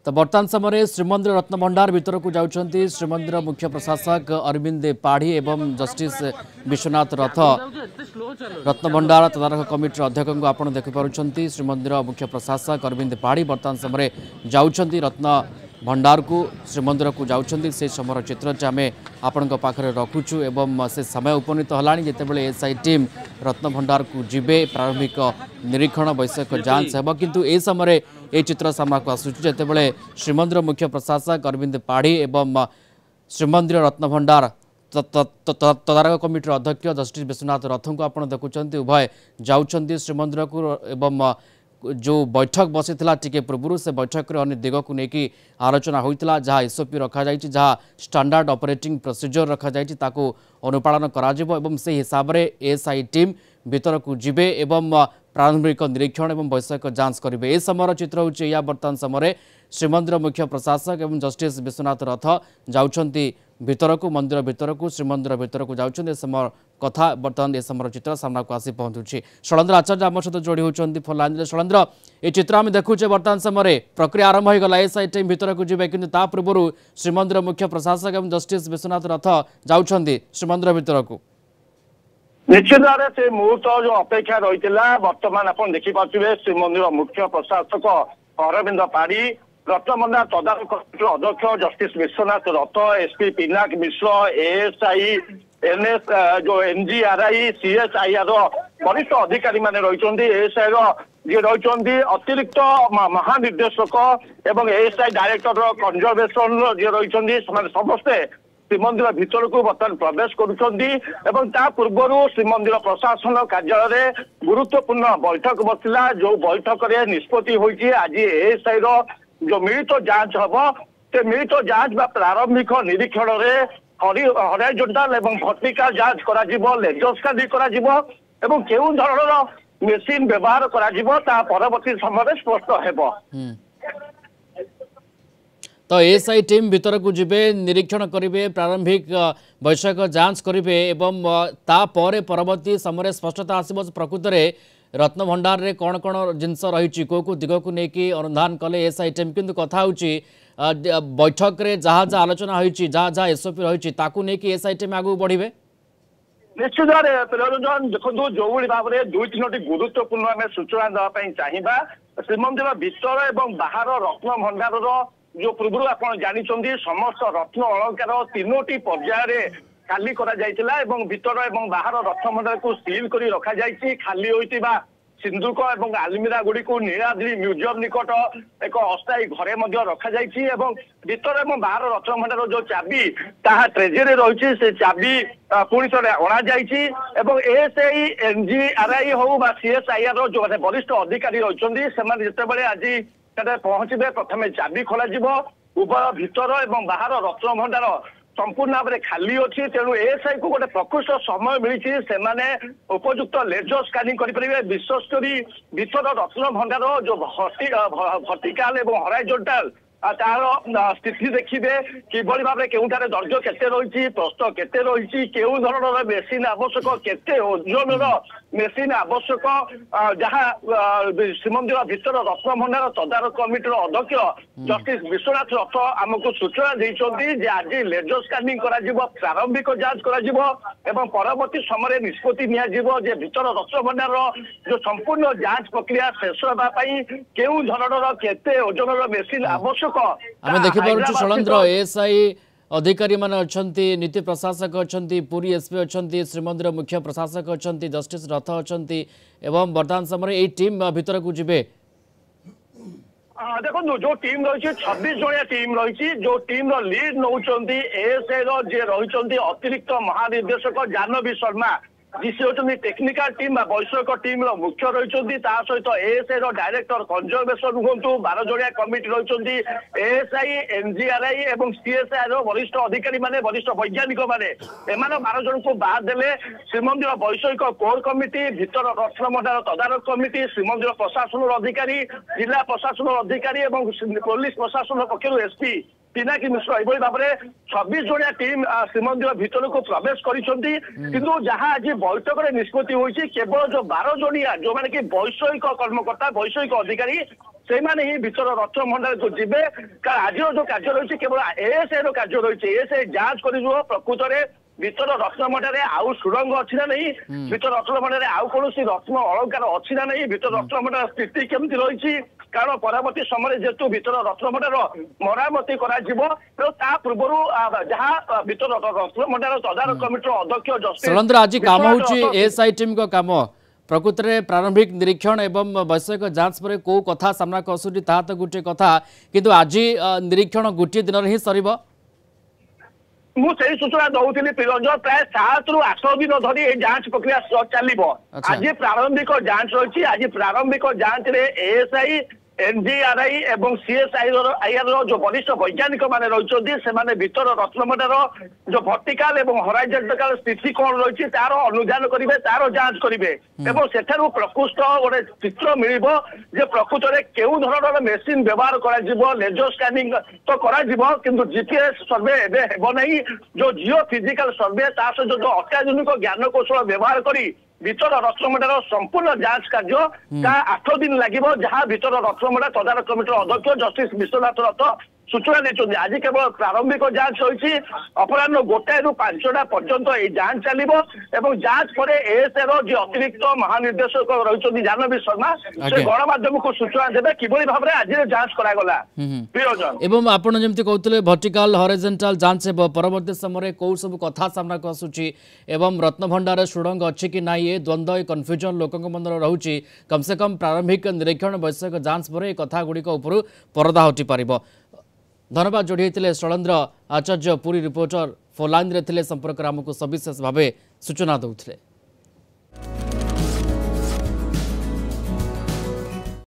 तो बर्तमान समय श्रीमंदिर रत्नभंडार भीतर को जाउछंती श्रीमंदिर मुख्य प्रशासक अरविंद पाढ़ी एवं जस्टिस विश्वनाथ रथ रत्नभंडार तदारख कमिटी अध्यक्ष को आपण देखिपुंट श्रीमंदिर मुख्य प्रशासक अरविंद पाढ़ी बर्तमान समय जाउछंती रत्न भंडार को श्रीमंदिर को जाउछंती से समय चित्र आम आपण पाखे रखुचु एवं से समय उपनीत होलानी जेतेबेले एसआई टीम रत्न भंडार को जीवे प्रारंभिक निरीक्षण वैषयिक जांच हेब किंतु ए समय ए चित्र सामना को आसुची जेतेबेले श्रीमंदिर मुख्य प्रशासक अरविंद पाढ़ी एवं श्रीमंदिर रत्न भंडार तदारख कमिटी अध्यक्ष जस्टिस विश्वनाथ रथ को आप देखुं उभय जाउछंती श्रीमंदिर को एवं जो बैठक बसी टिके पूर्व से बैठक में अन्य दिग को लेकिन आलोचना होता जहाँ एसओपी रखा जहाँ स्टैंडर्ड ऑपरेटिंग प्रोसीजर रखा अनुपालन करा से हिसाब से एसआई टीम भीतर को जीवे एवं प्रारंभिक निरीक्षण और वैषयिक जांच करेंगे। ए समय चित्र होची या वर्तमान समय श्रीमंदिर मुख्य प्रशासक एवं जस्टिस विश्वनाथ रथ जाउछंती भीतर को मंदिर भीतर को श्रीमंदिर भीतर को जाउछंती समय कथा वर्तमान ए समय चित्र सामना को आसी पहुंचुछि। शैलेन्द्र आचार्य आम सहित जोड़ी होती फोन लाइन शैलेन्द्र ये चित्र आम देखुचे वर्तमान समय प्रक्रिया आरंभ हो गला एसआई टीम भीतर को जीवे किंतु ता पूर्व श्रीमंदिर मुख्य प्रशासक एवं जस्टिस विश्वनाथ रथ जाउछंती श्रीमंदिर भीतर को निश्चित भाव से मुहूर्त जो अपेक्षा रही बर्तमान आप देखिपे श्रीमंदिर मुख्य प्रशासक अरविंद पाढ़ी रत्नभंडार तदारख कमिटी अध्यक्ष जस्टिस विश्वनाथ रथ एसपी पिनाक मिश्र एएसआई एनएस जो एनजीआरआई सीएसआईआर वरिष्ठ अधिकारी माने रही एएसआई जी रही अतिरिक्त महानिर्देशक एवं एएसआई डायरेक्टर कंजर्वेशन जी रही समस्ते श्रीमंदिर भीतर को बर्तमान प्रवेश करुँच पूर्व श्रीमंदिर प्रशासन कार्यालय गुरुत्वपूर्ण बैठक बसला जो बैठक में निष्पत्ति होती आज एएसआई जो मिलित जांच हम से मिलित जांच प्रारंभिक निरीक्षण में हॉरिजॉन्टल एवं वर्टिकल जांच लेजर स्कैनिंग एवं केउ धरणर मेसीन व्यवहार परवर्ती समय स्पष्ट हेबो। तो एसआई टीम भीतर को जीवे निरीक्षण करेंगे प्रारंभिक वैषयिक जांच करेंगे एवं तापर परवर्ती समय स्पष्टता आसब प्रकृत में रत्न भंडार रे कौन कौन जिनस रही को दिग को लेकिन अनुधान कले एसआई टीम किंतु कथा होची बैठक रे जहाँ जहाँ आलोचना होती जहाँ जहाँ एसओपी रही एसआई टीम आगू बढ़े निश्चित भाव देखो जो भाव में दुई तीन गुरुत्वपूर्ण आम सूचना देवाई चाहिए श्रीमंदिर भीतर एवं बाहर रत्न भंडार जो पूर्व आप जानते समस्त रत्न अलंकार तीनोटी पर्याय खाली करा जायतिला एवं भीतर एवं बाहर रत्न भंडार को सील करी रखा जायछि खाली होइतिबा सिंधुक एवं आलमीरा गुड़ी को नीलाद्री म्यूजियम निकट एक अस्थायी घरे मध्य रखा जायछि एवं भीतर एवं बाहर रत्न भंडार जो चाबी ताहा ट्रेजरी रहिछि से चाबी पुणी थे अणा जायछि एवं एएसआई एनजीआरआई हो बा सीएसआईआर जो वरिष्ठ अधिकारी रहिछन्ति सेमाने जेतेबेले आज पहुंचे प्रथम चाबी खोल उभय भीतर एवं बाहर रत्न भंडार संपूर्ण भाव में खाली अच्छी तेणु एएसआई को गोटे प्रकृष्ट समय मिली से उपयुक्त लेजर स्कैनिंग करेंगे विशेषकर भीतर रत्न भंडार जो वर्टिकल और हॉरिजॉन्टल तार स्थिति देखिए किभली भाव में केउठारे दर्ज केते रही प्रस्थ केते रही केउ धरणर मेसीन आवश्यक केते ओजनर मेसीन आवश्यक जहाँ श्रीमंदिर भीतर रत्न भंडार तदारख कमिटी अध्यक्ष जस्टिस विश्वनाथ रथ आमको सूचना देते आज लेजर स्कैनिंग प्रारंभिक जांच एवं परवर्ती समय निष्पत्ति नि भीतर रत्न भंडार जो संपूर्ण जांच प्रक्रिया शेष होगापाई केउ धरणर केते ओजनर मेसीन आवश्यक आम देखिपुँ शैलेन्द्र एएसआई अधिकारी माने अछंती नीति प्रशासक अछंती पुरी एसपी अछंती श्रीमंदिर मुख्य प्रशासक अछंती जस्टिस रथ अछंती एवं वर्तमान समय ए टीम भीतर को जीवे देखो जो टीम रही 26 जणिया टीम रही जो टीम लीड नौ एएसआई जी रही अतिरिक्त महानिर्देशक जानवी शर्मा जिसे होती टेक्निकल टीम वैषयिक टीम मुख्य रही सहित एएसआई डायरेक्टर कंजर्वेशन हूँ 12 जणिया कमिटी रही एएसआई एनजीआरआई और सीएसआई वरिष्ठ अधिकारी माने वरिष्ठ वैज्ञानिक माने एमान 12 जन को बाद देले श्रीमंदिर वैषयिक कोर कमिटी भीतर रत्न भंडार तदारख कमिटी श्रीमंदिर प्रशासन अधिकारी जिला प्रशासन अधिकारी और पुलिस प्रशासन पक्षर एसपी पिनाकी मिश्र यही भाव में 26 जणिया टीम श्रीमंदिर भीतर को प्रवेश किंतु जहाँ आज बैठक में निष्पत्ति होती केवल जो 12 जणिया जो मैंने कि वैषयिक कर्मकर्ता वैषयिक अधिकारी ସେଇମାନେ ହିଁ ଭିତର ରତ୍ନ ଭଣ୍ଡାରକୁ ଯିବେ। କାରଣ ଆଜିର ଯୋଉ କାର୍ଯ୍ୟ ରହିଛି କେବଳ ଏଏସ୍ଆଇ ର କାର୍ଯ୍ୟ ରହିଛି। ଏଏସ୍ଆଇ ଯାଞ୍ଚ କରିଯିବ ପ୍ରକୃତରେ ଭିତର ରତ୍ନ ଭଣ୍ଡାରରେ ଆଉ ସୁଡ଼ଙ୍ଗ ଅଛି ନା ନାହିଁ, ଭିତର ରତ୍ନ ଭଣ୍ଡାରରେ ଆଉ କୌଣସି ରତ୍ନ ଅଳଙ୍କାର ଅଛି ନା ନାହିଁ, ଭିତର ରତ୍ନ ଭଣ୍ଡାର ସ୍ଥିତି କେମିତି ରହିଛି। କାରଣ ପରବର୍ତ୍ତୀ ସମୟରେ ଯେହେତୁ ଭିତର ରତ୍ନ ଭଣ୍ଡାର ମରାମତି କରାଯିବ, ତେଣୁ ତା ପୂର୍ବରୁ ଯାହା ଭିତର ରତ୍ନ ଭଣ୍ଡାର ତଦାରଖ କମିଟିର ଅଧ୍ୟକ୍ଷ ଜଷ୍ଟିସ୍ ଶୈଳେନ୍ଦ୍ର ଆଜି କାମ ହେଉଛି एएसआई टीम का काम प्रकृत में प्रारंभिक निरीक्षण एवं वैषयिक जांच पर कौ कथा सामना को आसूची ता तो गोटे कथा किंतु आज निरीक्षण गोटे दिन ही सर ମୁଁ ସେଇ ସୂଚନା ଦଉଥିଲି ପିରଞ୍ଜନ ପ୍ରାୟ 7 ରୁ 8 ଦିନ ଧରି এই ଯାଞ୍ଚ ପ୍ରକ୍ରିୟା ଚାଲିବ। ଆଜି ପ୍ରାରମ୍ଭିକ ଯାଞ୍ଚ ରହିଛି। ଆଜି ପ୍ରାରମ୍ଭିକ ଯାଞ୍ଚରେ ଏଏସ୍ଆଇ एनडीआरआई एवं सीएसआईआर जो वरिष्ठ वैज्ञानिक माने रही से भीतर रत्नभंडार जो वर्टिकल एवं हॉरिजॉन्टल स्थिति कौन रही तार अनुधान करेंगे तार जांच करेंगे एवं सेठारु प्रकृष्ट गोटे चित्र मिल प्रकृत में केउ धरण मेसीन व्यवहार कर लेजर स्कैनिंग तो कर जीपीएस सर्वे एवं नहीं जो जियो फिजिकल सर्वे ता सहित जो अत्याधुनिक ज्ञान कौशल व्यवहार करी भीतर रत्नभंडार संपूर्ण जांच कार्य का 8 दिन लगे जहां भीतर रत्नभंडार तदारख कमिटर अध्यक्ष जस्टिस विश्वनाथ रथ सूचना देते आज केवल प्रारंभिक जांच होती अपराह 1 ରୁ 5ଟା पर्यंत ये जांच चलो एवं जांच पर एएसआई जो अतिरिक्त महानिर्देशक रही जानवी शर्मा से गणमाध्यम को सूचना देवे किभली भाव में आज जांच करागला। एवं आपण जमती कहते वर्टिकल हॉरिजॉन्टल जांच हे परवर्ती समय कौ सब कथा सामना को आसूची एवं रत्नभंडार सुड़ंग अच्छी कि ना ये द्वंद्व कन्फ्यूजन लोक मन रोचे कम से कम प्रारंभिक निरीक्षण वैषयिक जांच पर कथा गुड़िक परदा हटि पार। धन्यवाद जोड़ी होते शैलेन्द्र आचार्य पुरी रिपोर्टर फोन लाइन रे संपर्क आमको सविशेष भाव सूचना दौले।